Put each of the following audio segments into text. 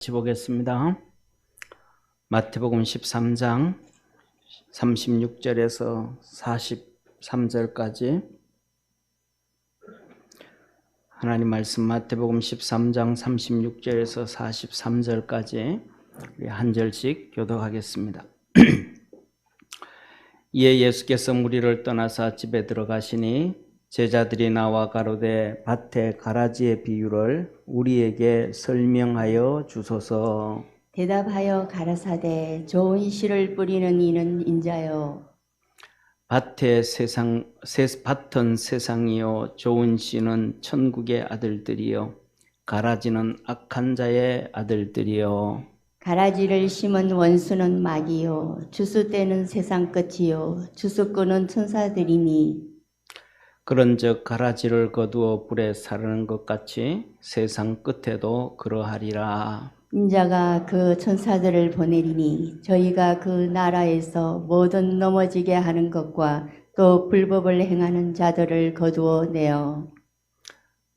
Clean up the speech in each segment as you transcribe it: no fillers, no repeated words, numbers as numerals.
같이 보겠습니다. 마태복음 13장 36절에서 43절까지 하나님 말씀 마태복음 13장 36절에서 43절까지 우리 한 절씩 교독하겠습니다. 이에 예수께서 무리를 떠나사 집에 들어가시니 제자들이 나와 가로되 밭의 가라지의 비유를 우리에게 설명하여 주소서. 대답하여 가라사대 좋은 씨를 뿌리는 이는 인자요 밭은 세상이요 좋은 씨는 천국의 아들들이요 가라지는 악한 자의 아들들이요. 가라지를 심은 원수는 마귀요 주수떼는 세상 끝이요 주수꾼은 천사들이니 그런즉 가라지를 거두어 불에 사르는 것 같이 세상 끝에도 그러하리라. 인자가 그 천사들을 보내리니 저희가 그 나라에서 모든 넘어지게 하는 것과 또 불법을 행하는 자들을 거두어 내어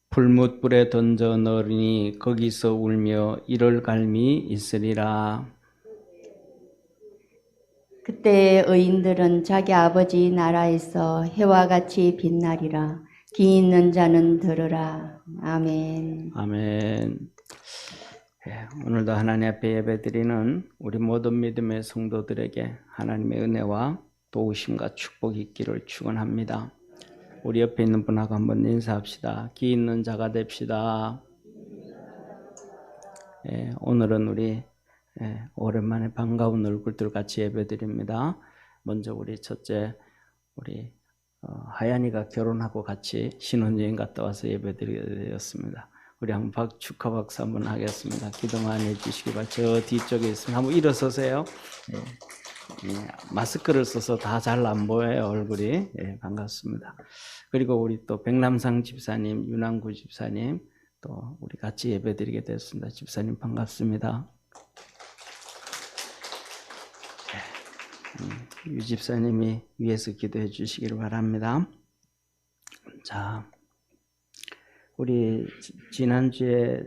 불뭇불에 던져 넣으니 거기서 울며 이를 갈미 있으리라. 그때 의인들은 자기 아버지 나라에서 해와 같이 빛나리라. 귀 있는 자는 들으라. 아멘. 아멘. 오늘도 하나님 앞에 예배드리는 우리 모든 믿음의 성도들에게 하나님의 은혜와 도우심과 축복이 있기를 축원합니다. 우리 옆에 있는 분하고 한번 인사합시다. 귀 있는 자가 됩시다. 오늘은 우리 오랜만에 반가운 얼굴들 같이 예배드립니다. 먼저 우리 첫째 우리 하얀이가 결혼하고 같이 신혼여행 갔다 와서 예배드렸습니다. 우리 한번 축하 박수 한번 하겠습니다. 기도만 해주시기 바랍니다. 저 뒤쪽에 있습니다. 한번 일어서세요. 마스크를 써서 다 잘 안 보여요, 얼굴이. 반갑습니다. 그리고 우리 또 백남상 집사님, 윤항구 집사님 또 우리 같이 예배드리게 됐습니다. 집사님 반갑습니다. 유 집사님이 위에서 기도해 주시기를 바랍니다. 자, 우리 지난주에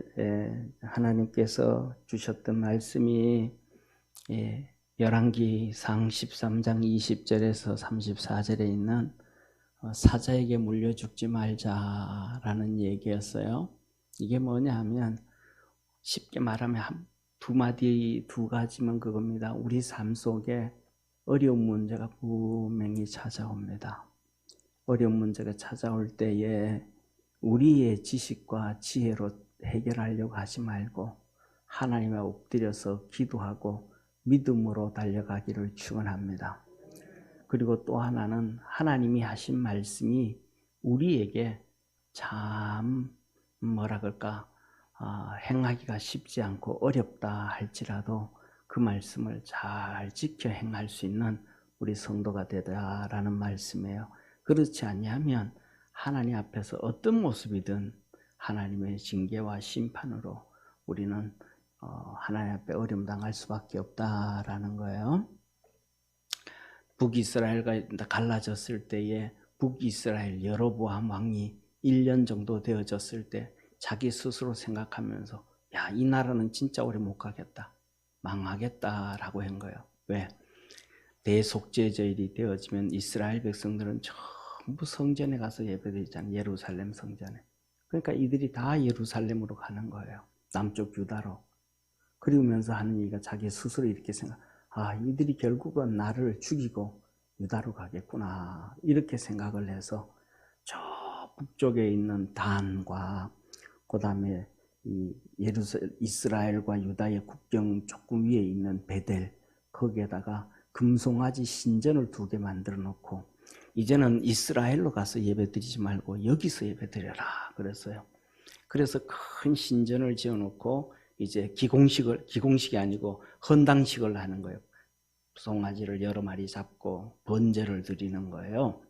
하나님께서 주셨던 말씀이 열왕기상 13장 20절에서 34절에 있는 사자에게 물려 죽지 말자라는 얘기였어요. 이게 뭐냐 하면 쉽게 말하면 두 가지면 그겁니다. 우리 삶 속에 어려운 문제가 분명히 찾아옵니다. 어려운 문제가 찾아올 때에 우리의 지식과 지혜로 해결하려고 하지 말고 하나님에 엎드려서 기도하고 믿음으로 달려가기를 축원합니다. 그리고 또 하나는 하나님이 하신 말씀이 우리에게 참 뭐라 그럴까 행하기가 쉽지 않고 어렵다 할지라도 그 말씀을 잘 지켜 행할 수 있는 우리 성도가 되라라는 말씀이에요. 그렇지 않냐면 하나님 앞에서 어떤 모습이든 하나님의 징계와 심판으로 우리는 하나님 앞에 어려움 당할 수밖에 없다라는 거예요. 북이스라엘과 갈라졌을 때에 북이스라엘 여로보암 왕이 1년 정도 되어졌을 때 자기 스스로 생각하면서 야, 이 나라는 진짜 오래 못 가겠다. 망하겠다라고 한 거예요. 왜? 대속죄절이 되어지면 이스라엘 백성들은 전부 성전에 가서 예배드리잖아요. 예루살렘 성전에. 그러니까 이들이 다 예루살렘으로 가는 거예요. 남쪽 유다로. 그러면서 하는 얘기가 자기 스스로 이렇게 생각, 이들이 결국은 나를 죽이고 유다로 가겠구나. 이렇게 생각을 해서 저 북쪽에 있는 단과 그 다음에 이스라엘과 유다의 국경 조금 위에 있는 베델, 거기에다가 금송아지 신전을 2개 만들어 놓고 이제는 이스라엘로 가서 예배드리지 말고 여기서 예배드려라 그랬어요. 그래서 큰 신전을 지어놓고 이제 기공식이 아니고 헌당식을 하는 거예요. 송아지를 여러 마리 잡고 번제를 드리는 거예요.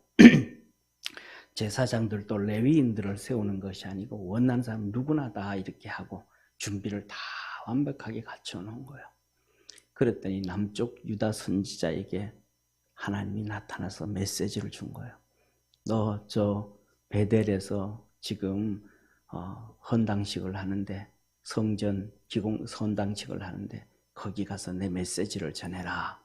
제사장들도 레위인들을 세우는 것이 아니고 원하는 사람 누구나 다 이렇게 하고 준비를 다 완벽하게 갖춰놓은 거예요. 그랬더니 남쪽 유다 선지자에게 하나님이 나타나서 메시지를 준 거예요. 너 저 베델에서 지금 헌당식을 하는데 성전 기공 선당식을 하는데 거기 가서 내 메시지를 전해라.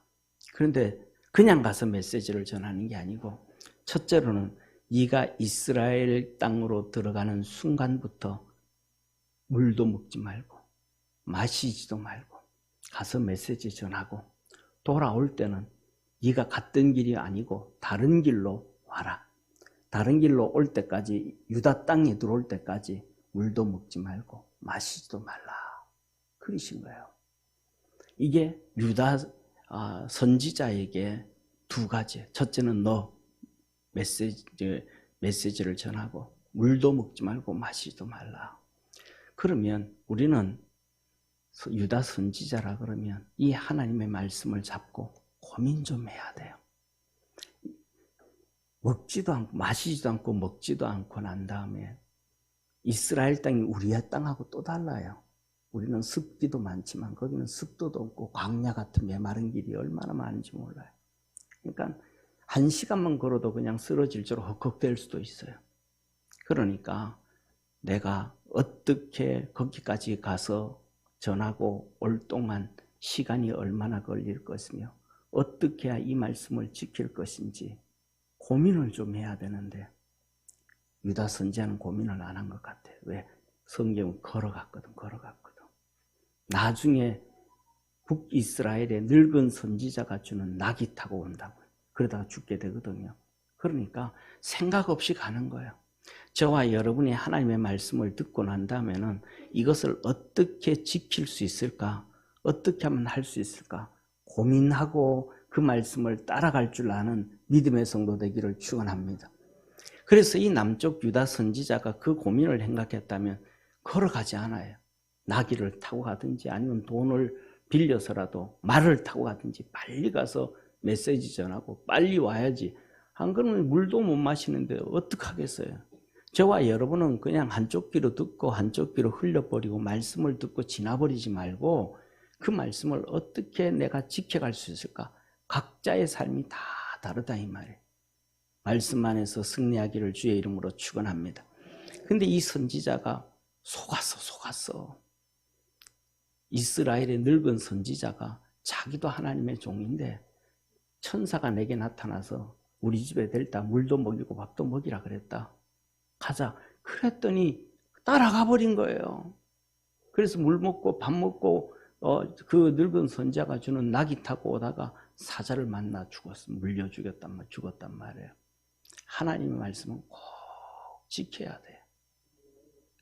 그런데 그냥 가서 메시지를 전하는 게 아니고 첫째로는 네가 이스라엘 땅으로 들어가는 순간부터 물도 먹지 말고 마시지도 말고 가서 메시지 전하고 돌아올 때는 네가 갔던 길이 아니고 다른 길로 와라. 다른 길로 올 때까지 유다 땅에 들어올 때까지 물도 먹지 말고 마시지도 말라. 그러신 거예요. 이게 유다 선지자에게 두 가지. 첫째는 너 메시지를 전하고 물도 먹지 말고 마시지도 말라. 그러면 우리는 유다 선지자라 그러면 이 하나님의 말씀을 잡고 고민 좀 해야 돼요. 먹지도 않고 마시지도 않고 먹지도 않고 난 다음에 이스라엘 땅이 우리의 땅하고 또 달라요. 우리는 습기도 많지만 거기는 습도도 없고 광야 같은 메마른 길이 얼마나 많은지 몰라요. 그러니까 1시간만 걸어도 그냥 쓰러질 줄 헉헉댈 수도 있어요. 그러니까 내가 어떻게 거기까지 가서 전하고 올 동안 시간이 얼마나 걸릴 것이며 어떻게 해야 이 말씀을 지킬 것인지 고민을 좀 해야 되는데 유다 선지자는 고민을 안 한 것 같아요. 왜? 성경은 걸어갔거든. 나중에 북이스라엘의 늙은 선지자가 주는 낙이 타고 온다고. 그러다가 죽게 되거든요. 그러니까 생각 없이 가는 거예요. 저와 여러분이 하나님의 말씀을 듣고 난 다음에는 이것을 어떻게 지킬 수 있을까? 어떻게 하면 할 수 있을까? 고민하고 그 말씀을 따라갈 줄 아는 믿음의 성도 되기를 축원합니다. 그래서 이 남쪽 유다 선지자가 그 고민을 생각했다면 걸어가지 않아요. 나귀를 타고 가든지 아니면 돈을 빌려서라도 말을 타고 가든지 빨리 가서 메시지 전하고 빨리 와야지. 안 그러면 물도 못 마시는데 어떡하겠어요. 저와 여러분은 그냥 한쪽 귀로 듣고 한쪽 귀로 흘려버리고 말씀을 듣고 지나버리지 말고 그 말씀을 어떻게 내가 지켜갈 수 있을까? 각자의 삶이 다 다르다 이 말이에요. 말씀 안에서 승리하기를 주의 이름으로 축원합니다. 근데 이 선지자가 속았어. 이스라엘의 늙은 선지자가 자기도 하나님의 종인데 천사가 내게 나타나서 우리 집에 데려다 물도 먹이고 밥도 먹이라 그랬다. 가자. 그랬더니 따라가 버린 거예요. 그래서 물 먹고 밥 먹고 그 늙은 선지자가 주는 낙이 타고 오다가 사자를 만나 물려 죽었단 말이에요. 하나님의 말씀은 꼭 지켜야 돼요.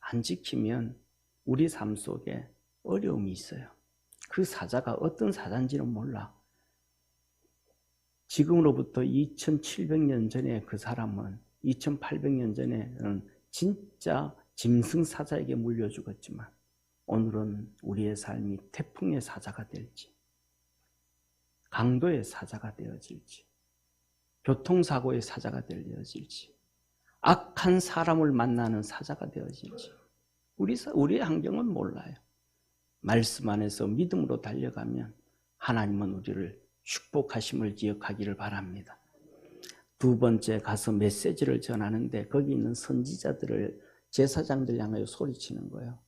안 지키면 우리 삶 속에 어려움이 있어요. 그 사자가 어떤 사자인지는 몰라. 지금으로부터 2700년 전에 그 사람은 2800년 전에는 진짜 짐승 사자에게 물려 죽었지만 오늘은 우리의 삶이 태풍의 사자가 될지 강도의 사자가 되어질지 교통사고의 사자가 되어질지 악한 사람을 만나는 사자가 되어질지 우리의 환경은 몰라요. 말씀 안에서 믿음으로 달려가면 하나님은 우리를 축복하심을 기억하기를 바랍니다. 두 번째 가서 메시지를 전하는데 거기 있는 선지자들을 제사장들 향하여 소리치는 거예요.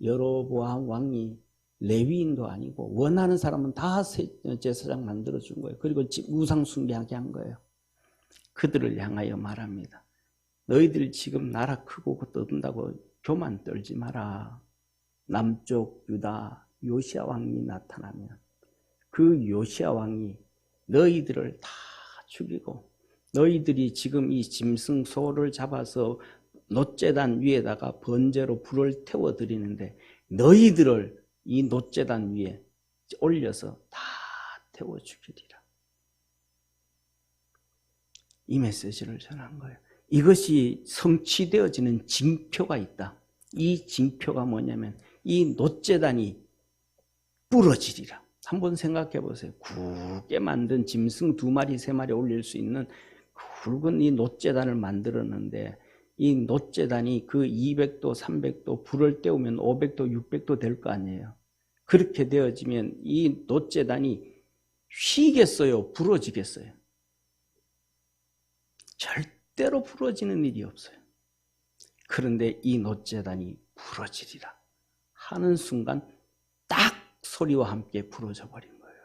여로보암 왕이 레위인도 아니고 원하는 사람은 다 제사장 만들어준 거예요. 그리고 우상 숭배하게 한 거예요. 그들을 향하여 말합니다. 너희들 지금 나라 크고 떠든다고 교만 떨지 마라. 남쪽 유다 요시야 왕이 나타나면 그 요시야 왕이 너희들을 다 죽이고 너희들이 지금 이 짐승 소를 잡아서 놋제단 위에다가 번제로 불을 태워드리는데 너희들을 이 놋제단 위에 올려서 다 태워 죽이리라. 이 메시지를 전한 거예요. 이것이 성취되어지는 징표가 있다. 이 징표가 뭐냐면 이 놋제단이 부러지리라. 한번 생각해 보세요. 굵게 만든 짐승 2마리, 3마리 올릴 수 있는 굵은 이 놋제단을 만들었는데 이 놋제단이 그 200도, 300도 불을 때우면 500도, 600도 될 거 아니에요. 그렇게 되어지면 이 놋제단이 휘겠어요? 부러지겠어요? 절대로 부러지는 일이 없어요. 그런데 이 놋제단이 부러지리라. 하는 순간 딱 소리와 함께 부러져 버린 거예요.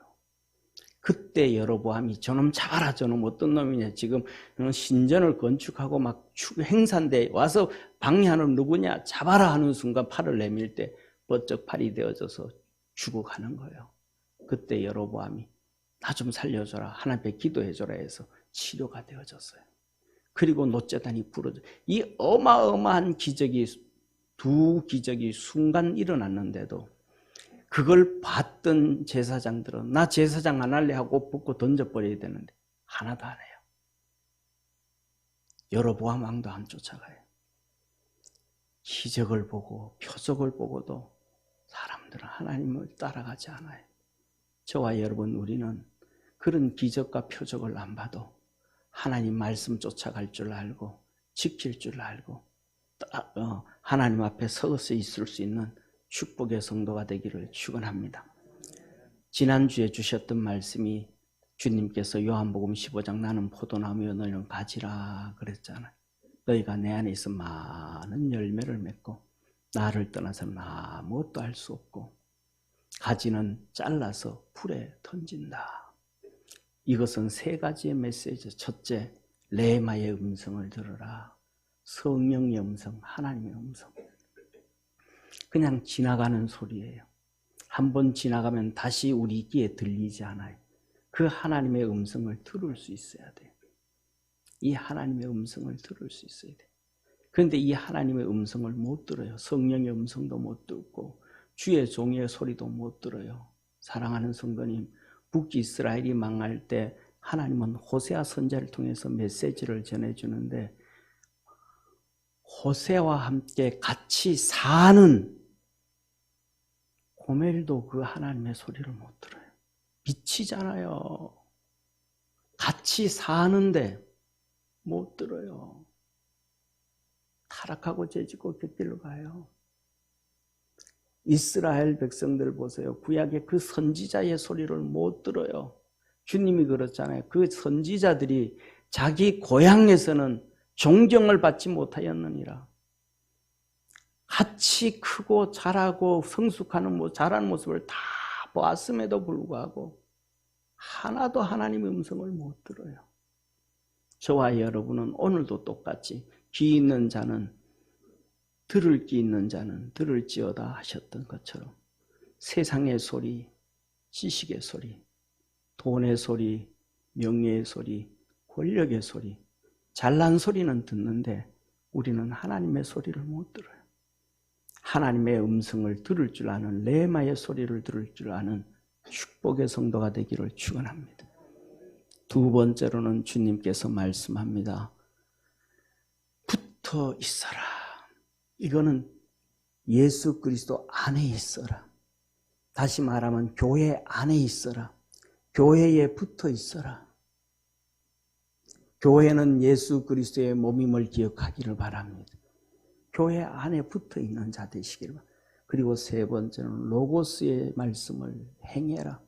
그때 여로보암이 저놈 잡아라, 저놈 어떤 놈이냐, 지금 신전을 건축하고 막 행사인데 와서 방해하는 누구냐, 잡아라 하는 순간 팔을 내밀 때 번쩍 팔이 되어져서 죽어가는 거예요. 그때 여로보암이 나 좀 살려줘라, 하나님께 기도해줘라 해서 치료가 되어졌어요. 그리고 노제단이 부러져. 이 어마어마한 기적이, 두 기적이 순간 일어났는데도 그걸 봤던 제사장들은 나 제사장 안 할래 하고 붙고 던져버려야 되는데 하나도 안 해요. 여로보암 왕도 안 쫓아가요. 기적을 보고 표적을 보고도 사람들은 하나님을 따라가지 않아요. 저와 여러분, 우리는 그런 기적과 표적을 안 봐도 하나님 말씀 쫓아갈 줄 알고 지킬 줄 알고 하나님 앞에 서서 있을 수 있는 축복의 성도가 되기를 축원합니다. 지난주에 주셨던 말씀이 주님께서 요한복음 15장 나는 포도나무여 너희는 가지라 그랬잖아요. 너희가 내 안에 있어 많은 열매를 맺고 나를 떠나서는 아무것도 할 수 없고 가지는 잘라서 풀에 던진다. 이것은 세 가지의 메시지. 첫째, 레마의 음성을 들으라. 성령의 음성, 하나님의 음성. 그냥 지나가는 소리예요. 한번 지나가면 다시 우리 귀에 들리지 않아요. 그 하나님의 음성을 들을 수 있어야 돼요. 이 하나님의 음성을 들을 수 있어야 돼요. 그런데 이 하나님의 음성을 못 들어요. 성령의 음성도 못 듣고 주의 종의 소리도 못 들어요. 사랑하는 성도님, 북이스라엘이 망할 때 하나님은 호세아 선지자를 통해서 메시지를 전해주는데 호세와 함께 같이 사는 고멜도 그 하나님의 소리를 못 들어요. 미치잖아요. 같이 사는데 못 들어요. 타락하고 죄짓고 곁길로 가요. 이스라엘 백성들 보세요. 구약의 그 선지자의 소리를 못 들어요. 주님이 그렇잖아요. 그 선지자들이 자기 고향에서는 존경을 받지 못하였느니라. 같이 크고 자라고 성숙하는 자라는 모습을 다 보았음에도 불구하고 하나도 하나님의 음성을 못 들어요. 저와 여러분은 오늘도 똑같이 귀 있는 자는 들을 귀 있는 자는 들을지어다 하셨던 것처럼 세상의 소리, 지식의 소리, 돈의 소리, 명예의 소리, 권력의 소리, 잘난 소리는 듣는데 우리는 하나님의 소리를 못 들어요. 하나님의 음성을 들을 줄 아는, 레마의 소리를 들을 줄 아는 축복의 성도가 되기를 축원합니다. 두 번째로는 주님께서 말씀합니다. 붙어 있어라. 이거는 예수 그리스도 안에 있어라. 다시 말하면 교회 안에 있어라. 교회에 붙어 있어라. 교회는 예수 그리스도의 몸임을 기억하기를 바랍니다. 교회 안에 붙어 있는 자 되시기를 바랍니다. 그리고 세 번째는 로고스의 말씀을 행해라.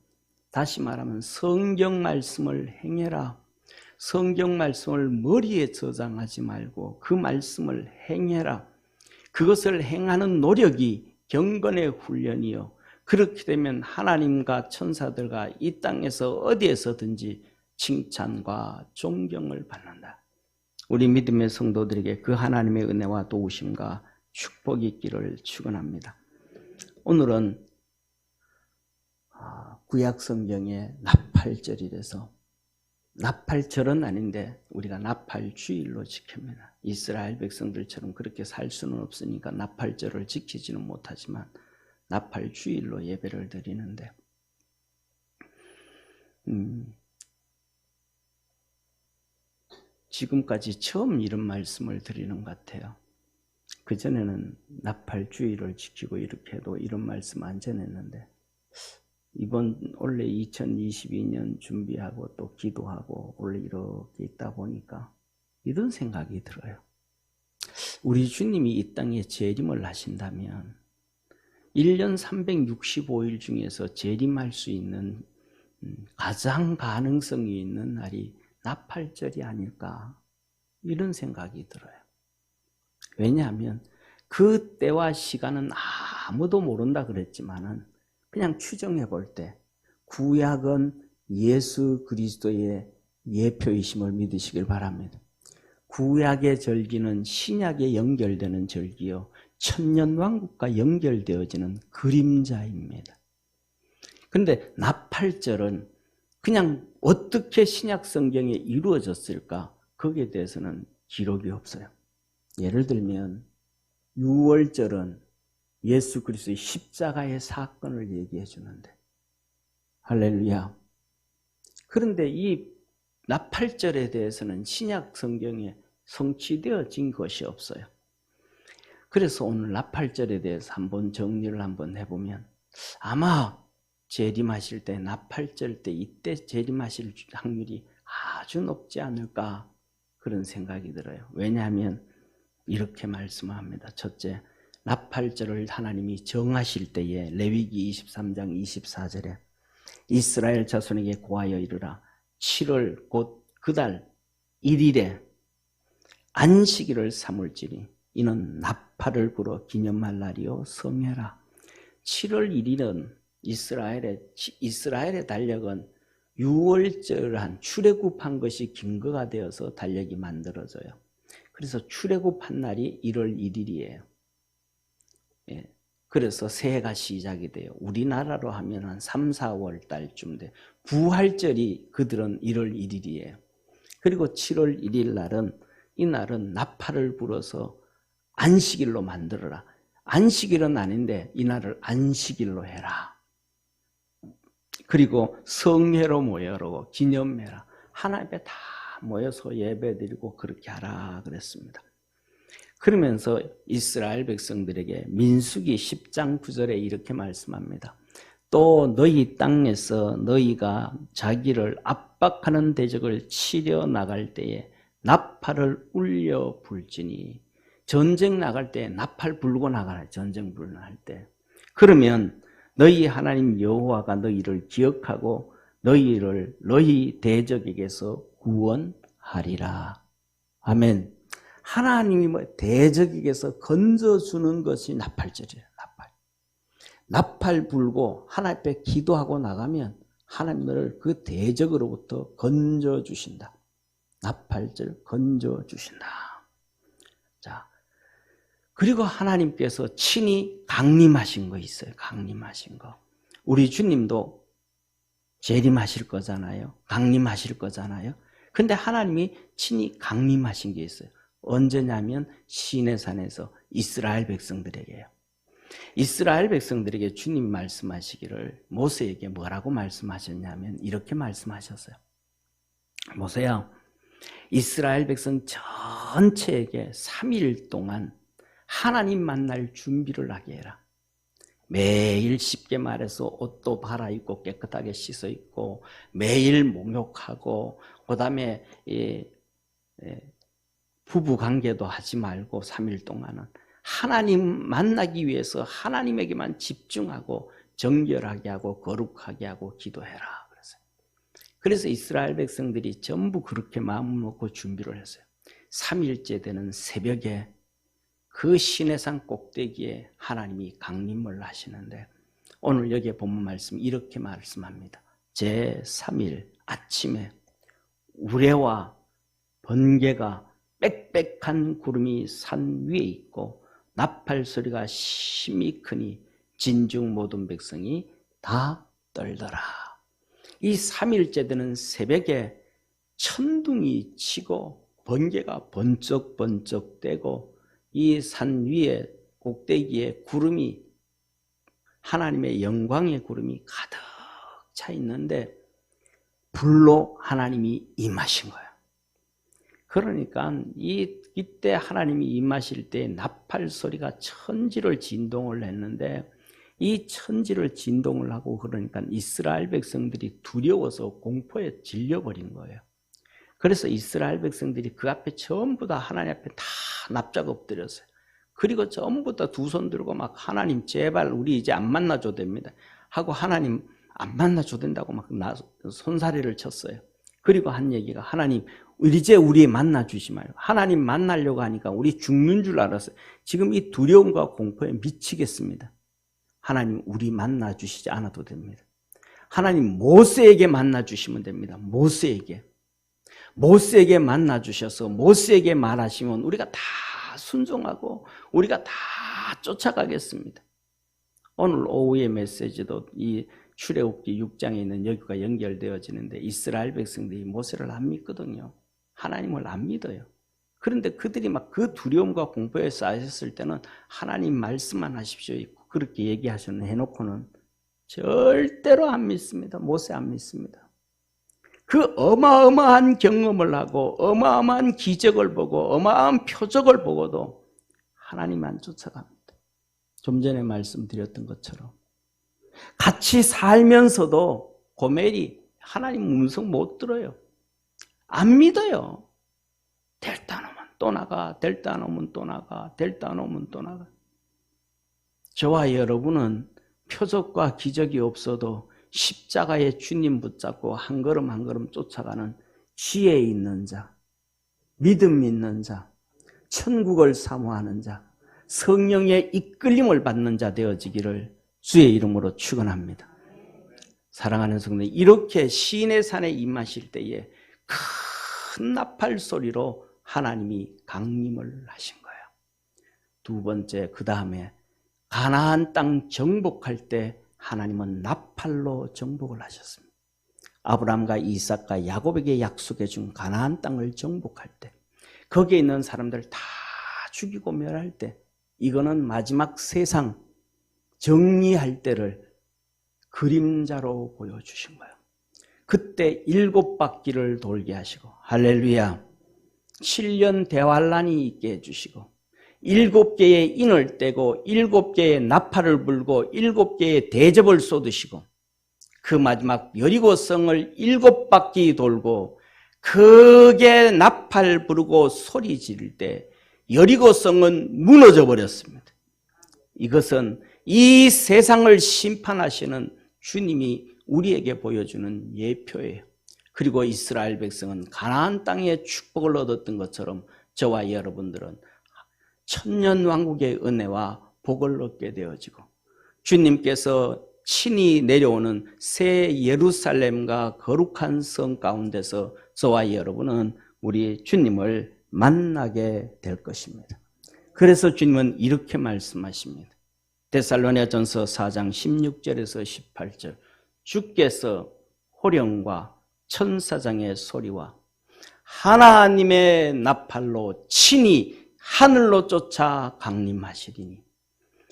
다시 말하면 성경 말씀을 행해라. 성경 말씀을 머리에 저장하지 말고 그 말씀을 행해라. 그것을 행하는 노력이 경건의 훈련이요. 그렇게 되면 하나님과 천사들과 이 땅에서 어디에서든지 칭찬과 존경을 받는다. 우리 믿음의 성도들에게 그 하나님의 은혜와 도우심과 축복이 있기를 축원합니다. 오늘은 구약 성경의 나팔절이라서 나팔절은 아닌데 우리가 나팔주일로 지킵니다. 이스라엘 백성들처럼 그렇게 살 수는 없으니까 나팔절을 지키지는 못하지만 나팔주일로 예배를 드리는데 지금까지 처음 이런 말씀을 드리는 것 같아요. 그전에는 나팔주일을 지키고 이렇게 해도 이런 말씀 안 전했는데 원래 2022년 준비하고 또 기도하고 원래 이렇게 있다 보니까 이런 생각이 들어요. 우리 주님이 이 땅에 재림을 하신다면 1년 365일 중에서 재림할 수 있는 가장 가능성이 있는 날이 나팔절이 아닐까 이런 생각이 들어요. 왜냐하면 그 때와 시간은 아무도 모른다 그랬지만은 그냥 추정해 볼 때 구약은 예수 그리스도의 예표이심을 믿으시길 바랍니다. 구약의 절기는 신약에 연결되는 절기요, 천년왕국과 연결되어지는 그림자입니다. 그런데 나팔절은 그냥 어떻게 신약 성경에 이루어졌을까? 거기에 대해서는 기록이 없어요. 예를 들면 유월절은 예수 그리스도의 십자가의 사건을 얘기해 주는데, 할렐루야. 그런데 이 나팔절에 대해서는 신약 성경에 성취되어진 것이 없어요. 그래서 오늘 나팔절에 대해서 한번 정리를 한번 해보면, 아마 재림하실 때, 나팔절 때, 이때 재림하실 확률이 아주 높지 않을까, 그런 생각이 들어요. 왜냐하면 이렇게 말씀합니다. 첫째, 나팔절을 하나님이 정하실 때에 레위기 23장 24절에 이스라엘 자손에게 고하여 이르라. 7월 곧 그달 1일에 안식일을 삼을지니 이는 나팔을 불어 기념할 날이요 성회라. 7월 1일은 이스라엘의 달력은 유월절한 출애굽한 것이 근거가 되어서 달력이 만들어져요. 그래서 출애굽한 날이 1월 1일이에요. 예. 그래서 새해가 시작이 돼요. 우리나라로 하면 한 3, 4월 달쯤 돼. 부활절이 그들은 1월 1일이에요. 그리고 7월 1일 날은, 이 날은 나팔을 불어서 안식일로 만들어라. 안식일은 아닌데 이 날을 안식일로 해라. 그리고 성회로 모여라고, 기념해라. 하나님 앞에 다 모여서 예배드리고 그렇게 하라 그랬습니다. 그러면서 이스라엘 백성들에게 민수기 10장 9절에 이렇게 말씀합니다. 또 너희 땅에서 너희가 자기를 압박하는 대적을 치려 나갈 때에 나팔을 울려 불지니, 전쟁 나갈 때 나팔 불고 나가라. 전쟁 불날 때. 그러면 너희 하나님 여호와가 너희를 기억하고 너희를 너희 대적에게서 구원하리라. 아멘. 하나님이 대적에게서 건져주는 것이 나팔절이에요. 나팔 불고 하나님 앞에 기도하고 나가면 하나님 너를 그 대적으로부터 건져주신다. 나팔절 건져주신다. 자, 그리고 하나님께서 친히 강림하신 거 있어요. 강림하신 거. 우리 주님도 재림하실 거잖아요. 강림하실 거잖아요. 근데 하나님이 친히 강림하신 게 있어요. 언제냐면 시내산에서 이스라엘 백성들에게요. 이스라엘 백성들에게 주님 말씀하시기를, 모세에게 뭐라고 말씀하셨냐면 이렇게 말씀하셨어요. 모세야, 이스라엘 백성 전체에게 3일 동안 하나님 만날 준비를 하게 해라. 매일 쉽게 말해서 옷도 갈아입고 깨끗하게 씻어 입고 매일 목욕하고, 그 다음에 부부 관계도 하지 말고 3일 동안은 하나님 만나기 위해서 하나님에게만 집중하고 정결하게 하고 거룩하게 하고 기도해라. 그래서 이스라엘 백성들이 전부 그렇게 마음 먹고 준비를 했어요. 3일째 되는 새벽에 그 시내산 꼭대기에 하나님이 강림을 하시는데, 오늘 여기에 본문 말씀 이렇게 말씀합니다. 제3일 아침에 우레와 번개가 빽빽한 구름이 산 위에 있고 나팔 소리가 심히 크니 진중 모든 백성이 다 떨더라. 이 3일째 되는 새벽에 천둥이 치고 번개가 번쩍번쩍 떼고 이 산 위에 꼭대기에 구름이, 하나님의 영광의 구름이 가득 차 있는데 불로 하나님이 임하신 거예요. 그러니까 이때 하나님이 임하실 때 나팔 소리가 천지를 진동을 했는데, 이 천지를 진동을 하고 그러니까 이스라엘 백성들이 두려워서 공포에 질려버린 거예요. 그래서 이스라엘 백성들이 그 앞에 전부 다 하나님 앞에 다 납작 엎드렸어요. 그리고 전부 다 두 손 들고 막 하나님 제발 우리 이제 안 만나줘도 됩니다 하고 하나님 안 만나줘도 된다고 막 손사래를 쳤어요. 그리고 한 얘기가, 하나님 이제 우리 만나 주지 말고. 하나님 만나려고 하니까 우리 죽는 줄 알았어요. 지금 이 두려움과 공포에 미치겠습니다. 하나님 우리 만나 주시지 않아도 됩니다. 하나님 모세에게 만나 주시면 됩니다. 모세에게 만나 주셔서 모세에게 말하시면 우리가 다 순종하고 우리가 다 쫓아가겠습니다. 오늘 오후의 메시지도 이 출애굽기 6장에 있는 여기가 연결되어지는데 이스라엘 백성들이 모세를 안 믿거든요. 하나님을 안 믿어요. 그런데 그들이 막 그 두려움과 공포에 쌓였을 때는 하나님 말씀만 하십시오 그렇게 얘기하셨는 해놓고는 절대로 안 믿습니다. 모세 안 믿습니다. 그 어마어마한 경험을 하고 어마어마한 기적을 보고 어마어마한 표적을 보고도 하나님만 쫓아갑니다. 좀 전에 말씀드렸던 것처럼 같이 살면서도 고멜이 하나님 음성 못 들어요. 안 믿어요. 될 때 안 오면 또 나가, 될 때 안 오면 또 나가, 될 때 안 오면 또 나가. 저와 여러분은 표적과 기적이 없어도 십자가의 주님 붙잡고 한 걸음 한 걸음 쫓아가는 지혜 있는 자, 믿음 있는 자, 천국을 사모하는 자, 성령의 이끌림을 받는 자 되어지기를 주의 이름으로 축원합니다. 사랑하는 성도, 이렇게 시인의 산에 임하실 때에 큰 나팔 소리로 하나님이 강림을 하신 거예요. 두 번째, 그 다음에 가나안 땅 정복할 때 하나님은 나팔로 정복을 하셨습니다. 아브라함과 이삭과 야곱에게 약속해 준 가나안 땅을 정복할 때 거기에 있는 사람들 다 죽이고 멸할 때 이거는 마지막 세상 정리할 때를 그림자로 보여주신 거예요. 그때 7바퀴를 돌게 하시고 할렐루야 7년 대환란이 있게 해주시고 7개의 인을 떼고 7개의 나팔을 불고 7개의 대접을 쏟으시고 그 마지막 여리고성을 7바퀴 돌고 크게 나팔 부르고 소리 지를 때 여리고성은 무너져 버렸습니다. 이것은 이 세상을 심판하시는 주님이 우리에게 보여주는 예표예요. 그리고 이스라엘 백성은 가나안 땅의 축복을 얻었던 것처럼 저와 여러분들은 천년왕국의 은혜와 복을 얻게 되어지고 주님께서 친히 내려오는 새 예루살렘과 거룩한 성 가운데서 저와 여러분은 우리 주님을 만나게 될 것입니다. 그래서 주님은 이렇게 말씀하십니다. 데살로니가전서 4장 16절에서 18절 주께서 호령과 천사장의 소리와 하나님의 나팔로 친히 하늘로 쫓아 강림하시리니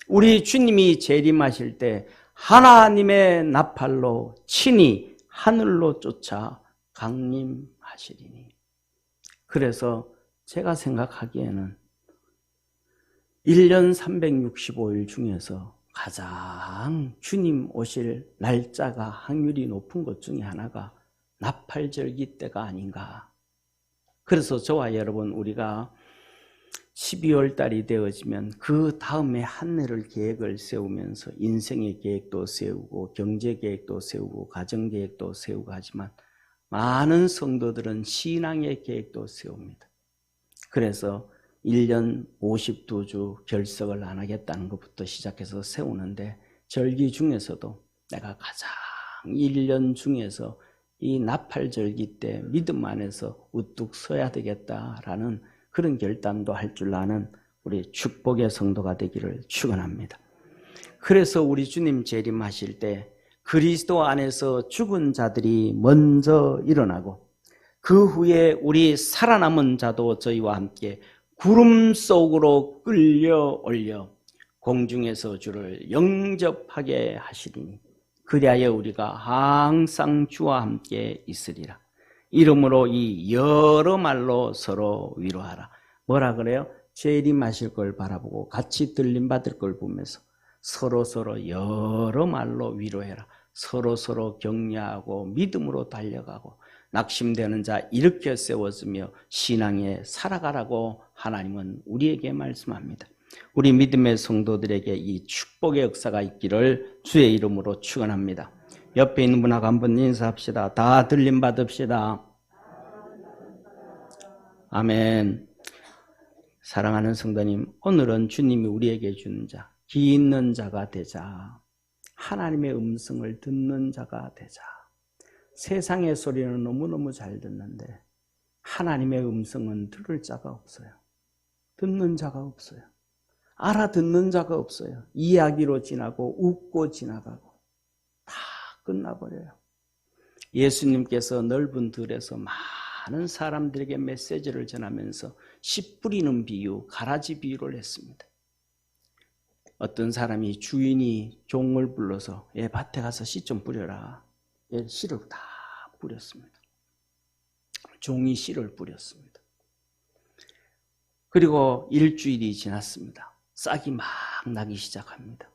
우리 주님이 재림하실 때 하나님의 나팔로 친히 하늘로 쫓아 강림하시리니 그래서 제가 생각하기에는 1년 365일 중에서 가장 주님 오실 날짜가 확률이 높은 것 중에 하나가 나팔절기 때가 아닌가. 그래서 저와 여러분 우리가 12월 달이 되어지면 그 다음에 한 해를 계획을 세우면서 인생의 계획도 세우고 경제 계획도 세우고 가정 계획도 세우고 하지만 많은 성도들은 신앙의 계획도 세웁니다. 그래서 1년 52주 결석을 안 하겠다는 것부터 시작해서 세우는데 절기 중에서도 내가 가장 1년 중에서 이 나팔절기 때 믿음 안에서 우뚝 서야 되겠다라는 그런 결단도 할 줄 아는 우리 축복의 성도가 되기를 축원합니다. 그래서 우리 주님 재림하실 때 그리스도 안에서 죽은 자들이 먼저 일어나고 그 후에 우리 살아남은 자도 저희와 함께 구름 속으로 끌려 올려 공중에서 주를 영접하게 하시리니 그리하여 우리가 항상 주와 함께 있으리라. 이러므로 이 여러 말로 서로 위로하라. 뭐라 그래요? 재림하실 걸 바라보고 같이 들림받을 걸 보면서 서로 여러 말로 위로해라. 서로 격려하고 믿음으로 달려가고 낙심되는 자 일으켜 세워주며 신앙에 살아가라고 하나님은 우리에게 말씀합니다. 우리 믿음의 성도들에게 이 축복의 역사가 있기를 주의 이름으로 축원합니다. 옆에 있는 분하고 한번 인사합시다. 다 들림 받읍시다. 아멘. 사랑하는 성도님, 오늘은 주님이 우리에게 주는 자, 귀 있는 자가 되자. 하나님의 음성을 듣는 자가 되자. 세상의 소리는 너무너무 잘 듣는데 하나님의 음성은 들을 자가 없어요. 듣는 자가 없어요. 알아듣는 자가 없어요. 이야기로 지나고 웃고 지나가고 다 끝나버려요. 예수님께서 넓은 들에서 많은 사람들에게 메시지를 전하면서 씨 뿌리는 비유, 가라지 비유를 했습니다. 어떤 사람이 주인이 종을 불러서 얘 밭에 가서 씨 좀 뿌려라. 얘 씨를 다 뿌렸습니다. 종이 씨를 뿌렸습니다. 그리고 일주일이 지났습니다. 싹이 막 나기 시작합니다.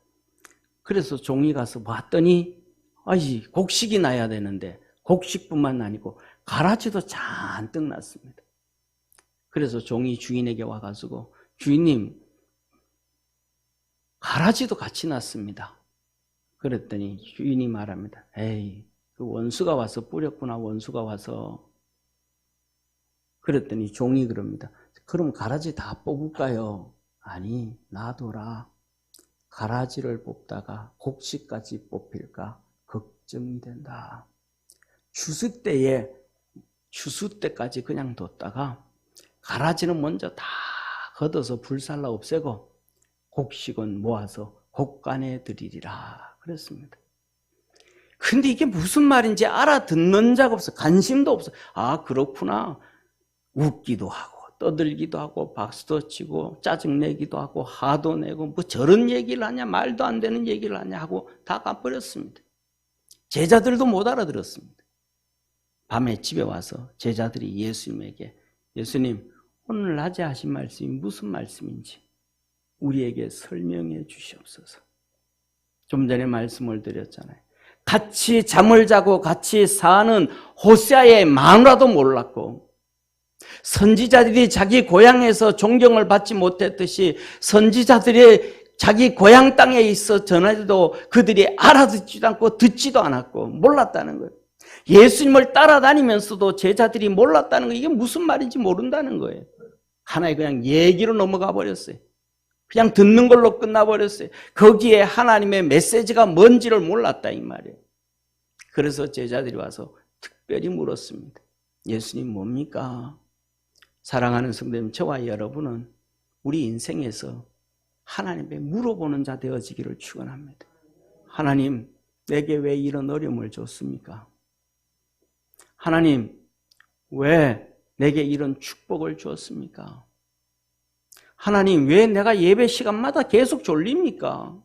그래서 종이 가서 봤더니 곡식이 나야 되는데 곡식뿐만 아니고 가라지도 잔뜩 났습니다. 그래서 종이 주인에게 와가지고 주인님 가라지도 같이 났습니다. 그랬더니 주인이 말합니다. 에이, 그 원수가 와서 뿌렸구나. 원수가 와서. 그랬더니 종이 그럽니다. 그럼 가라지 다 뽑을까요? 아니, 놔둬라. 가라지를 뽑다가 곡식까지 뽑힐까 걱정이 된다. 추수 때까지 그냥 뒀다가 가라지는 먼저 다 걷어서 불살라 없애고 곡식은 모아서 곡간에 드리리라 그랬습니다. 근데 이게 무슨 말인지 알아듣는 자가 없어. 관심도 없어. 아, 그렇구나. 웃기도 하고 떠들기도 하고 박수도 치고 짜증내기도 하고 화도 내고 뭐 저런 얘기를 하냐, 말도 안 되는 얘기를 하냐 하고 다 가버렸습니다. 제자들도 못 알아들었습니다. 밤에 집에 와서 제자들이 예수님에게 예수님, 오늘 낮에 하신 말씀이 무슨 말씀인지 우리에게 설명해 주시옵소서. 좀 전에 말씀을 드렸잖아요. 같이 잠을 자고 같이 사는 호세아의 마누라도 몰랐고 선지자들이 자기 고향에서 존경을 받지 못했듯이 선지자들이 자기 고향 땅에 있어 전해도 그들이 알아듣지도 않고 듣지도 않았고 몰랐다는 거예요. 예수님을 따라다니면서도 제자들이 몰랐다는 거, 이게 무슨 말인지 모른다는 거예요. 하나의 그냥 얘기로 넘어가 버렸어요. 그냥 듣는 걸로 끝나버렸어요. 거기에 하나님의 메시지가 뭔지를 몰랐다 이 말이에요. 그래서 제자들이 와서 특별히 물었습니다. 예수님 뭡니까? 사랑하는 성도님, 저와 여러분은 우리 인생에서 하나님께 물어보는 자 되어지기를 축원합니다. 하나님, 내게 왜 이런 어려움을 줬습니까? 하나님, 왜 내게 이런 축복을 주었습니까? 하나님, 왜 내가 예배 시간마다 계속 졸립니까?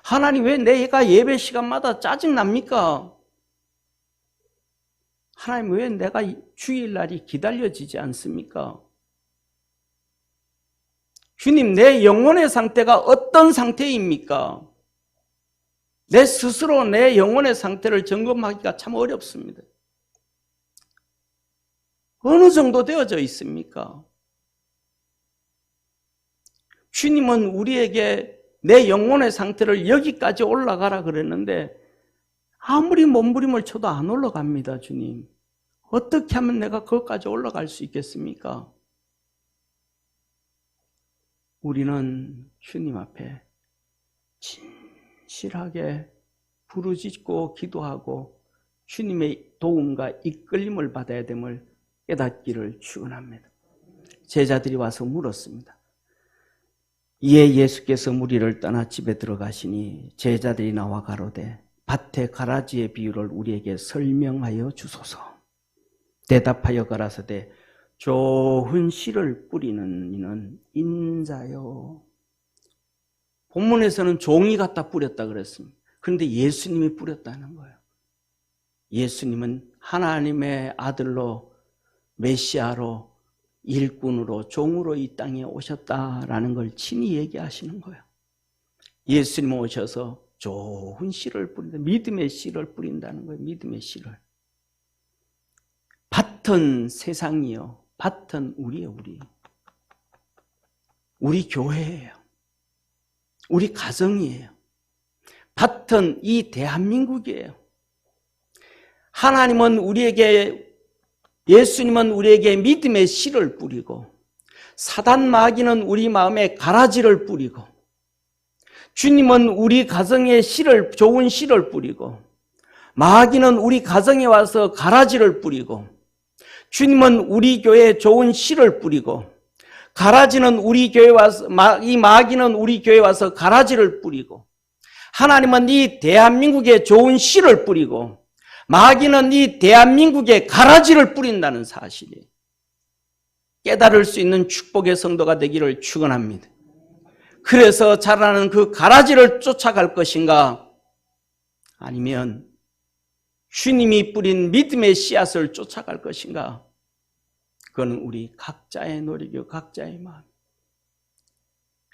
하나님, 왜 내가 예배 시간마다 짜증납니까? 하나님, 왜 내가 주일날이 기다려지지 않습니까? 주님, 내 영혼의 상태가 어떤 상태입니까? 내 스스로 내 영혼의 상태를 점검하기가 참 어렵습니다. 어느 정도 되어져 있습니까? 주님은 우리에게 내 영혼의 상태를 여기까지 올라가라 그랬는데 아무리 몸부림을 쳐도 안 올라갑니다, 주님. 어떻게 하면 내가 거기까지 올라갈 수 있겠습니까? 우리는 주님 앞에 진실하게 부르짖고 기도하고 주님의 도움과 이끌림을 받아야 됨을 깨닫기를 축원합니다. 제자들이 와서 물었습니다. 이에 예수께서 무리를 떠나 집에 들어가시니 제자들이 나와 가로되 밭의 가라지의 비유를 우리에게 설명하여 주소서. 대답하여 가라사대 좋은 씨를 뿌리는 이는 인자요. 본문에서는 종이 갖다 뿌렸다 그랬습니다. 그런데 예수님이 뿌렸다는 거예요. 예수님은 하나님의 아들로 메시아로 일꾼으로 종으로 이 땅에 오셨다라는 걸 친히 얘기하시는 거예요. 예수님 오셔서 좋은 씨를 뿌린다. 믿음의 씨를 뿌린다는 거예요. 믿음의 씨를. 밭은 세상이요. 밭은 우리예요. 우리 교회예요. 우리 가정이에요. 밭은 이 대한민국이에요. 하나님은 우리에게 예수님은 우리에게 믿음의 씨를 뿌리고 사단 마귀는 우리 마음에 가라지를 뿌리고 주님은 우리 가정에 좋은 씨를 뿌리고 마귀는 우리 가정에 와서 가라지를 뿌리고 주님은 우리 교회에 좋은 씨를 뿌리고 가라지는 우리 교회에 와서 이 마귀는 우리 교회에 와서 가라지를 뿌리고 하나님은 이 대한민국에 좋은 씨를 뿌리고 마귀는 이 대한민국에 가라지를 뿌린다는 사실이 깨달을 수 있는 축복의 성도가 되기를 축원합니다. 그래서 자라는 그 가라지를 쫓아갈 것인가 아니면 주님이 뿌린 믿음의 씨앗을 쫓아갈 것인가 그건 우리 각자의 노력이요 각자의 마음.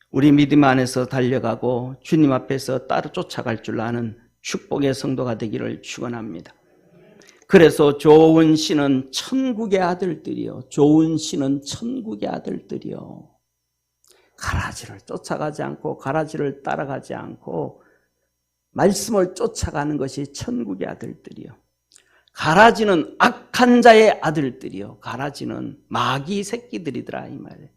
우리 믿음 안에서 달려가고 주님 앞에서 따로 쫓아갈 줄 아는 축복의 성도가 되기를 축원합니다. 그래서 좋은 씨는 천국의 아들들이요. 좋은 씨는 천국의 아들들이요. 가라지를 쫓아가지 않고 가라지를 따라가지 않고 말씀을 쫓아가는 것이 천국의 아들들이요. 가라지는 악한 자의 아들들이요. 가라지는 마귀 새끼들이더라 이 말이에요.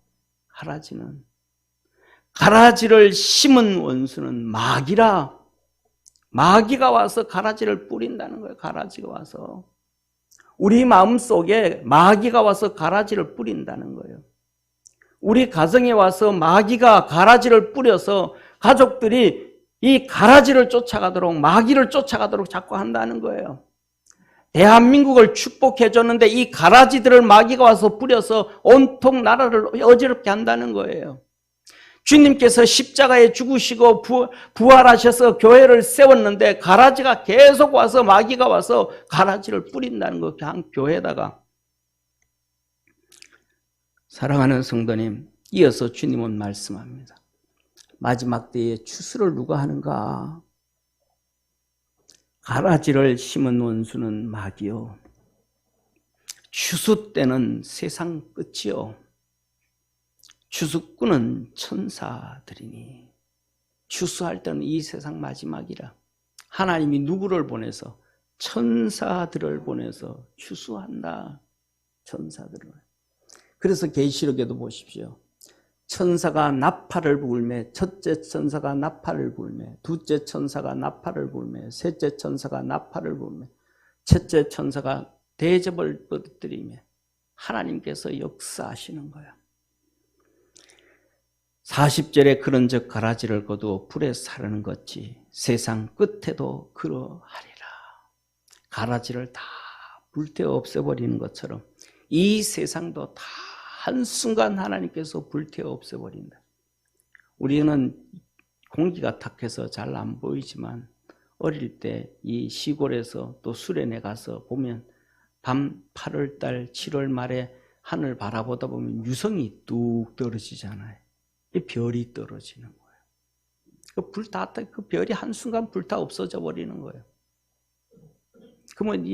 가라지를 심은 원수는 마귀라. 마귀가 와서 가라지를 뿌린다는 거예요. 가라지가 와서 우리 마음속에 마귀가 와서 가라지를 뿌린다는 거예요. 우리 가정에 와서 마귀가 가라지를 뿌려서 가족들이 이 가라지를 쫓아가도록 마귀를 쫓아가도록 자꾸 한다는 거예요. 대한민국을 축복해 줬는데 이 가라지들을 마귀가 와서 뿌려서 온통 나라를 어지럽게 한다는 거예요. 주님께서 십자가에 죽으시고 부활하셔서 교회를 세웠는데 가라지가 계속 와서 마귀가 와서 가라지를 뿌린다는 거 그냥 교회에다가. 사랑하는 성도님, 이어서 주님은 말씀합니다. 마지막 때에 추수를 누가 하는가? 가라지를 심은 원수는 마귀요. 추수 때는 세상 끝이요. 추수꾼은 천사들이니. 추수할 때는 이 세상 마지막이라. 하나님이 누구를 보내서? 천사들을 보내서 추수한다. 천사들을. 그래서 계시록에도 보십시오. 천사가 나팔을 불매, 첫째 천사가 나팔을 불매, 둘째 천사가 나팔을 불매, 셋째 천사가 나팔을 불매, 첫째 천사가 대접을 뻗어뜨리며 하나님께서 역사하시는 거야. 40절에 그런즉 가라지를 거두어 불에 사르는 것이 세상 끝에도 그러하리라. 가라지를 다 불태워 없애버리는 것처럼 이 세상도 다 한순간 하나님께서 불태워 없애버린다. 우리는 공기가 탁해서 잘 안 보이지만 어릴 때 이 시골에서 또 수련회 가서 보면 밤 8월달 7월 말에 하늘 바라보다 보면 유성이 뚝 떨어지잖아요. 이 별이 떨어지는 거예요. 그 별이 한순간 불타 없어져 버리는 거예요. 그러면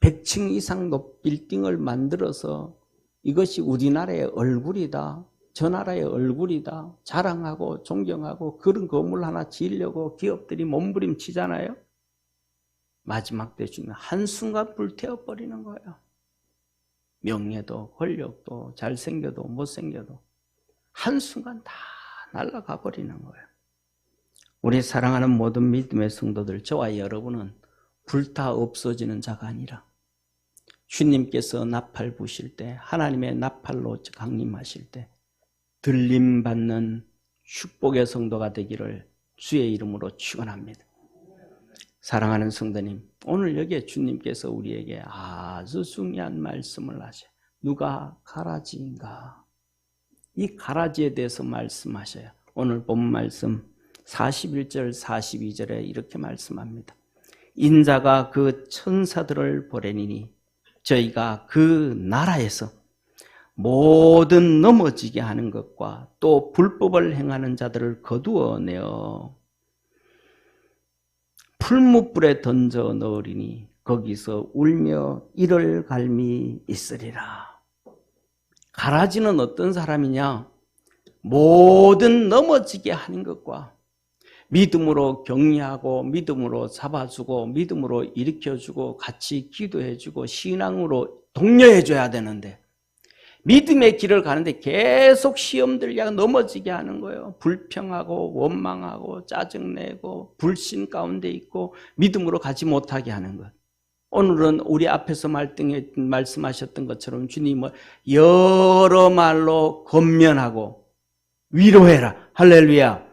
100층 이상 높 빌딩을 만들어서 이것이 우리나라의 얼굴이다, 저 나라의 얼굴이다 자랑하고 존경하고 그런 건물 하나 지으려고 기업들이 몸부림치잖아요. 마지막 때 주면 한순간 불태워버리는 거예요. 명예도 권력도 잘생겨도 못생겨도 한순간 다 날아가 버리는 거예요. 우리 사랑하는 모든 믿음의 성도들, 저와 여러분은 불타 없어지는 자가 아니라 주님께서 나팔 부실 때, 하나님의 나팔로 강림하실 때 들림받는 축복의 성도가 되기를 주의 이름으로 축원합니다. 사랑하는 성도님, 오늘 여기에 주님께서 우리에게 아주 중요한 말씀을 하셔요. 누가 가라지인가? 이 가라지에 대해서 말씀하셔요. 오늘 본 말씀 41절 42절에 이렇게 말씀합니다. 인자가 그 천사들을 보내니니 저희가 그 나라에서 모든 넘어지게 하는 것과 또 불법을 행하는 자들을 거두어내어 풀무불에 던져 넣으리니 거기서 울며 이를 갈미 있으리라. 가라지는 어떤 사람이냐? 모든 넘어지게 하는 것과 믿음으로 격려하고 믿음으로 잡아주고 믿음으로 일으켜주고 같이 기도해주고 신앙으로 독려해줘야 되는데 믿음의 길을 가는데 계속 시험 들게 넘어지게 하는 거예요. 불평하고 원망하고 짜증내고 불신 가운데 있고 믿음으로 가지 못하게 하는 것. 오늘은 우리 앞에서 말씀하셨던 것처럼 주님은 여러 말로 권면하고 위로해라. 할렐루야.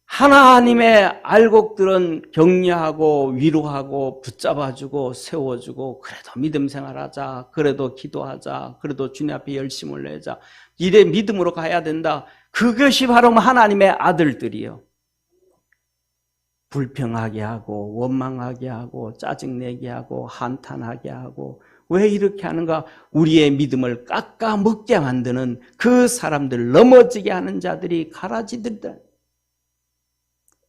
하나님의 알곡들은 격려하고 위로하고 붙잡아주고 세워주고 그래도 믿음 생활하자. 그래도 기도하자. 그래도 주님 앞에 열심을 내자. 이래 믿음으로 가야 된다. 그것이 바로 하나님의 아들들이요. 불평하게 하고 원망하게 하고 짜증내게 하고 한탄하게 하고 왜 이렇게 하는가? 우리의 믿음을 깎아먹게 만드는 그 사람들, 넘어지게 하는 자들이 가라지들이다.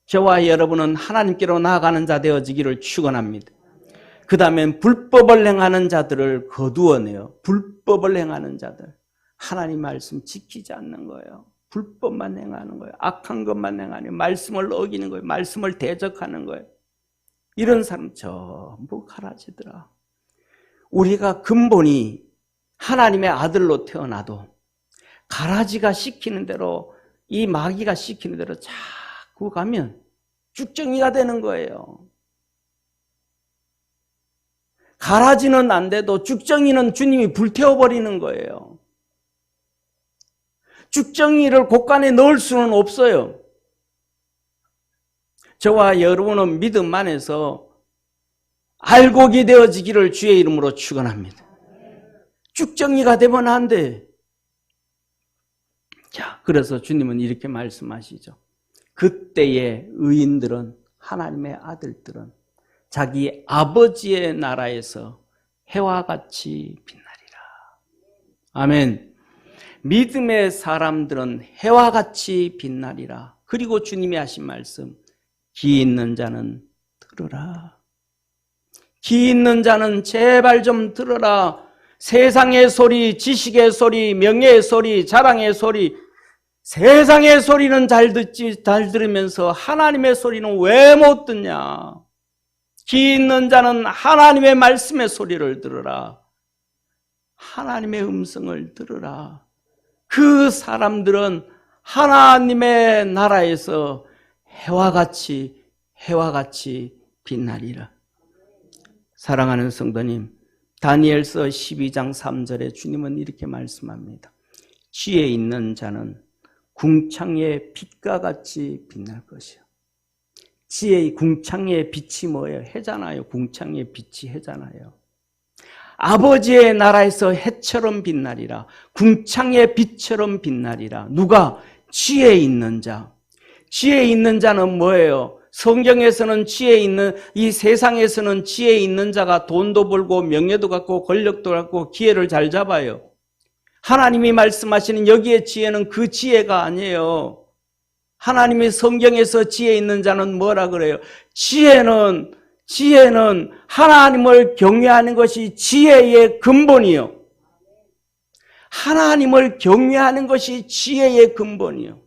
저와 여러분은 하나님께로 나아가는 자 되어지기를 축원합니다. 그 다음엔 불법을 행하는 자들을 거두어내요. 불법을 행하는 자들. 하나님 말씀 지키지 않는 거예요. 불법만 행하는 거예요. 악한 것만 행하는 거예요. 말씀을 어기는 거예요. 말씀을 대적하는 거예요. 이런 사람 전부 가라지더라. 우리가 근본이 하나님의 아들로 태어나도 가라지가 시키는 대로 이 마귀가 시키는 대로 자꾸 가면 쭉정이가 되는 거예요. 가라지는 안 돼도 쭉정이는 주님이 불태워버리는 거예요. 쭉정이를 곳간에 넣을 수는 없어요. 저와 여러분은 믿음 안에서 알곡이 되어지기를 주의 이름으로 축원합니다. 쭉정이가 되면 안 돼. 자, 그래서 주님은 이렇게 말씀하시죠. 그때의 의인들은, 하나님의 아들들은 자기 아버지의 나라에서 해와 같이 빛나리라. 아멘. 믿음의 사람들은 해와 같이 빛나리라. 그리고 주님이 하신 말씀, 귀 있는 자는 들으라. 귀 있는 자는 제발 좀 들으라. 세상의 소리, 지식의 소리, 명예의 소리, 자랑의 소리, 세상의 소리는 잘 들으면서 하나님의 소리는 왜 못 듣냐? 귀 있는 자는 하나님의 말씀의 소리를 들으라. 하나님의 음성을 들으라. 그 사람들은 하나님의 나라에서 해와 같이 빛나리라. 사랑하는 성도님, 다니엘서 12장 3절에 주님은 이렇게 말씀합니다. 지혜 있는 자는 궁창의 빛과 같이 빛날 것이요. 지혜의 궁창의 빛이 뭐예요? 해잖아요. 궁창의 빛이 해잖아요. 아버지의 나라에서 해처럼 빛나리라. 궁창의 빛처럼 빛나리라. 누가? 지혜 있는 자. 지혜 있는 자는 뭐예요? 성경에서는 지혜 있는, 이 세상에서는 지혜 있는 자가 돈도 벌고 명예도 갖고 권력도 갖고 기회를 잘 잡아요. 하나님이 말씀하시는 여기에 지혜는 그 지혜가 아니에요. 하나님이 성경에서 지혜 있는 자는 뭐라 그래요? 지혜는 하나님을 경외하는 것이 지혜의 근본이요. 하나님을 경외하는 것이 지혜의 근본이요.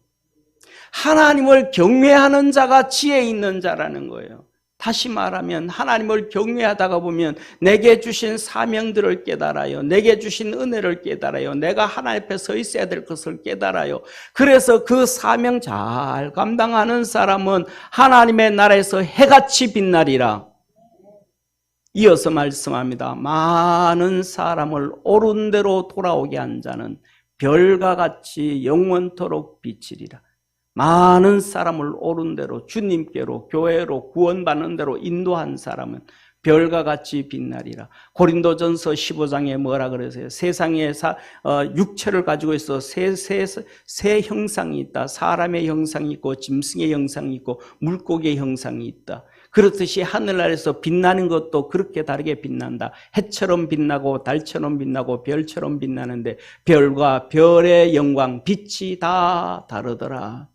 하나님을 경외하는 자가 지혜 있는 자라는 거예요. 다시 말하면 하나님을 경외하다가 보면 내게 주신 사명들을 깨달아요. 내게 주신 은혜를 깨달아요. 내가 하나님 앞에 서 있어야 될 것을 깨달아요. 그래서 그 사명 잘 감당하는 사람은 하나님의 나라에서 해같이 빛나리라. 이어서 말씀합니다. 많은 사람을 옳은 대로 돌아오게 한 자는 별과 같이 영원토록 비치리라. 많은 사람을 옳은 대로 주님께로 교회로 구원받는 대로 인도한 사람은 별과 같이 빛나리라. 고린도전서 15장에 뭐라 그러세요? 세상에 육체를 가지고 있어 세 형상이 있다. 사람의 형상이 있고 짐승의 형상이 있고 물고기의 형상이 있다. 그렇듯이 하늘나라에서 빛나는 것도 그렇게 다르게 빛난다. 해처럼 빛나고 달처럼 빛나고 별처럼 빛나는데 별과 별의 영광, 빛이 다 다르더라.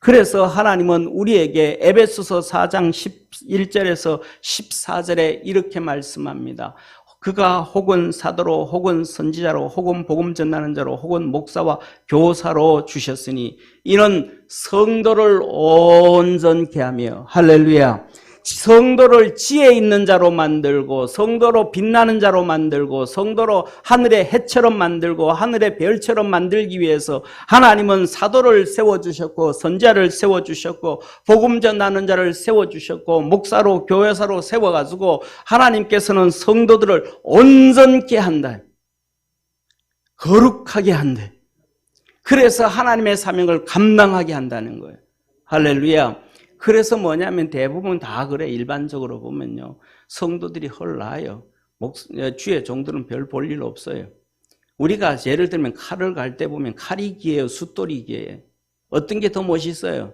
그래서 하나님은 우리에게 에베소서 4장 11절에서 14절에 이렇게 말씀합니다. 그가 혹은 사도로 혹은 선지자로 혹은 복음 전하는 자로 혹은 목사와 교사로 주셨으니 이는 성도를 온전케 하며 할렐루야 성도를 지혜 있는 자로 만들고 성도로 빛나는 자로 만들고 성도로 하늘의 해처럼 만들고 하늘의 별처럼 만들기 위해서 하나님은 사도를 세워주셨고 선지자를 세워주셨고 복음 전하는 자를 세워주셨고 목사로 교회사로 세워가지고 하나님께서는 성도들을 온전케 한다. 거룩하게 한대. 그래서 하나님의 사명을 감당하게 한다는 거예요. 할렐루야. 그래서 뭐냐면 대부분 다 그래. 일반적으로 보면요. 성도들이 헐나요. 주의 종들은 별 볼 일 없어요. 우리가 예를 들면 칼을 갈 때 보면 칼이 기예요. 숫돌이 기예요. 어떤 게 더 멋있어요?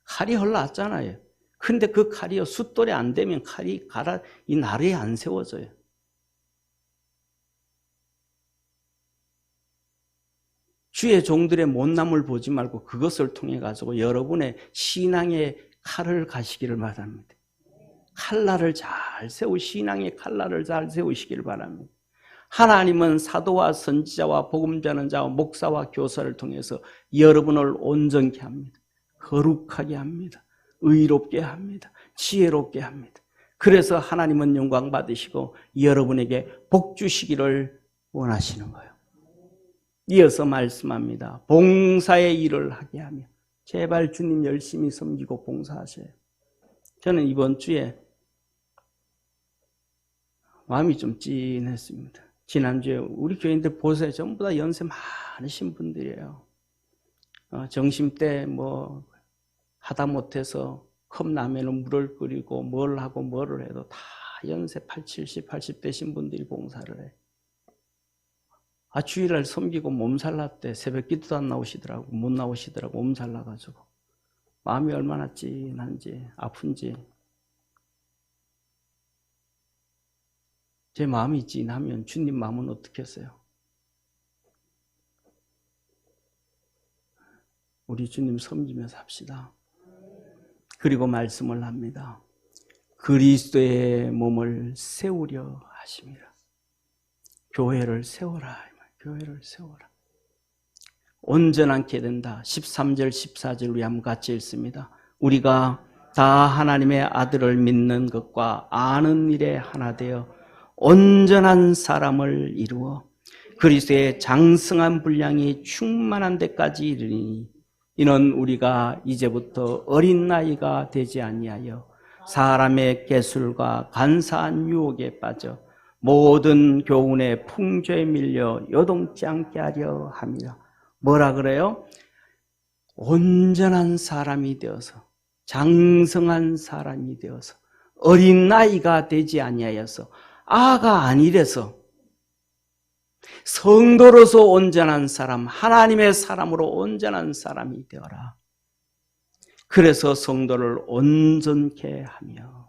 칼이 헐나왔잖아요. 근데 그 칼이요. 숫돌이 안 되면 칼이 이 나르에 안 세워져요. 주의 종들의 못남을 보지 말고 그것을 통해 가지고 여러분의 신앙의 칼을 가시기를 바랍니다. 칼날을 잘 신앙의 칼날을 잘 세우시기를 바랍니다. 하나님은 사도와 선지자와 복음 전하는 자와 목사와 교사를 통해서 여러분을 온전케 합니다. 거룩하게 합니다. 의롭게 합니다. 지혜롭게 합니다. 그래서 하나님은 영광 받으시고 여러분에게 복 주시기를 원하시는 거예요. 이어서 말씀합니다. 봉사의 일을 하게 하며 제발 주님 열심히 섬기고 봉사하세요. 저는 이번 주에 마음이 좀 찐했습니다. 지난주에 우리 교인들 보세요. 전부 다 연세 많으신 분들이에요. 점심 때 뭐 하다 못해서 컵라면은 물을 끓이고 뭘 하고 뭐를 해도 다 연세 70, 80 되신 분들이 봉사를 해. 주일날 섬기고 몸살 났대. 새벽 기도도 안 나오시더라고. 못 나오시더라고. 몸살 나가지고. 마음이 얼마나 찐한지, 아픈지. 제 마음이 찐하면 주님 마음은 어떻겠어요? 우리 주님 섬기면서 합시다. 그리고 말씀을 합니다. 그리스도의 몸을 세우려 하심이라. 교회를 세워라. 교회를 세워라. 온전하게 된다. 13절 14절 우리 한번 같이 읽습니다. 우리가 다 하나님의 아들을 믿는 것과 아는 일에 하나 되어 온전한 사람을 이루어 그리스도의 장성한 분량이 충만한 데까지 이르니 이는 우리가 이제부터 어린 나이가 되지 아니하여 사람의 계술과 간사한 유혹에 빠져 모든 교훈의 풍조에 밀려 요동치 않게 하려 합니다. 뭐라 그래요? 온전한 사람이 되어서 장성한 사람이 되어서 어린 나이가 되지 아니하여서 아가 아니래서 성도로서 온전한 사람, 하나님의 사람으로 온전한 사람이 되어라. 그래서 성도를 온전케 하며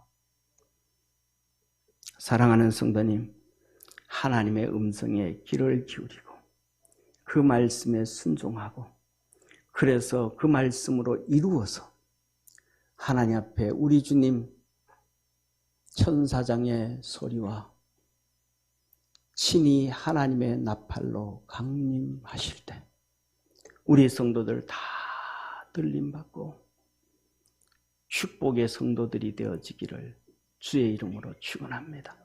사랑하는 성도님, 하나님의 음성에 귀를 기울이고 그 말씀에 순종하고 그래서 그 말씀으로 이루어서 하나님 앞에 우리 주님 천사장의 소리와 친히 하나님의 나팔로 강림하실 때 우리 성도들 다 들림받고 축복의 성도들이 되어지기를 주의 이름으로 축원합니다.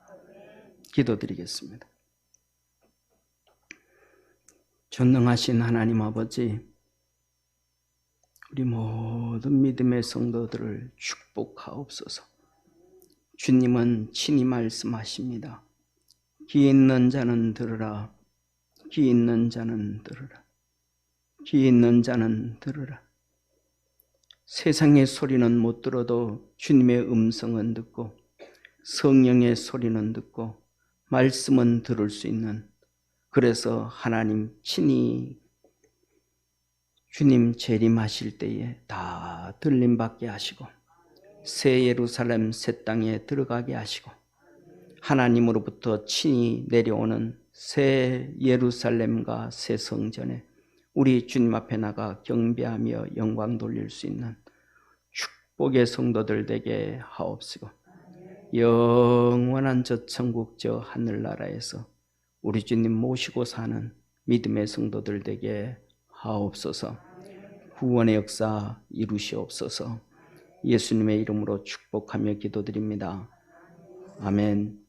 기도드리겠습니다. 전능하신 하나님 아버지, 우리 모든 믿음의 성도들을 축복하옵소서. 주님은 친히 말씀하십니다. 귀 있는 자는 들으라. 귀 있는 자는 들으라. 귀 있는 자는 들으라. 세상의 소리는 못 들어도 주님의 음성은 듣고 성령의 소리는 듣고 말씀은 들을 수 있는, 그래서 하나님 친히 주님 재림하실 때에 다 들림받게 하시고 새 예루살렘 새 땅에 들어가게 하시고 하나님으로부터 친히 내려오는 새 예루살렘과 새 성전에 우리 주님 앞에 나가 경배하며 영광 돌릴 수 있는 축복의 성도들 되게 하옵시고 영원한 저 천국 저 하늘나라에서 우리 주님 모시고 사는 믿음의 성도들 되게 하옵소서. 구원의 역사 이루시옵소서. 예수님의 이름으로 축복하며 기도드립니다. 아멘.